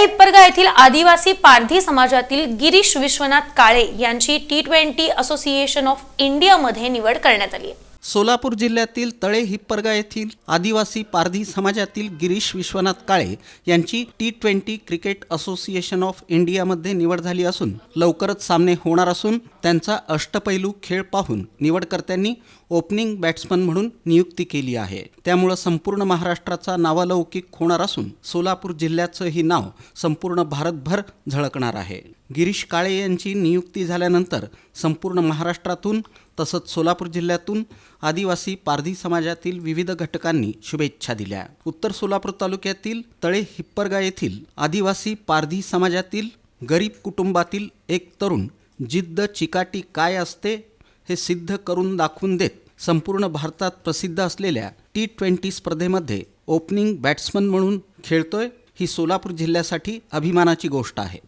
हिप्परगा येथील आदिवासी पारधी समाजातील गिरीश विश्वनाथ काळे यांची T20 असोसिएशन ऑफ इंडियामध्ये निवड करण्यात आली आहे। सोलापूर जिल्ह्यातील तळे हिप्परगा येथील आदिवासी पारधी समाजातील गिरीश विश्वनाथ काळे यांची T20 क्रिकेट असोसिएशन ऑफ इंडियामध्ये निवड झाली असून लवकरच सामने होणार असून त्यांचा अष्टपैलू खेळ पाहून निवडकर्त्यांनी ओपनिंग बॅट्समन म्हणून नियुक्ती केली आहे। त्यामुळे संपूर्ण महाराष्ट्राचा नावलौकिक होणार असून सोलापूर जिल्ह्याचं ही नाव संपूर्ण भारतभर झळकणार आहे। गिरीश काळे यांची नियुक्ती झाल्यानंतर संपूर्ण महाराष्ट्रातून तसंच सोलापूर जिल्ह्यातून आदिवासी पारधी समाजातील विविध घटकांनी शुभेच्छा दिल्या। उत्तर सोलापूर तालुक्यातील तळे हिप्परगा येथील आदिवासी पारधी समाजातील गरीब कुटुंबातील एक तरुण जिद्द चिकाटी काय असते हे सिद्ध करून दाखवून देत संपूर्ण भारतात प्रसिद्ध असलेल्या T20 स्पर्धेमध्ये ओपनिंग बॅट्समन म्हणून खेळतोय। ही सोलापूर जिल्ह्यासाठी अभिमानाची गोष्ट आहे।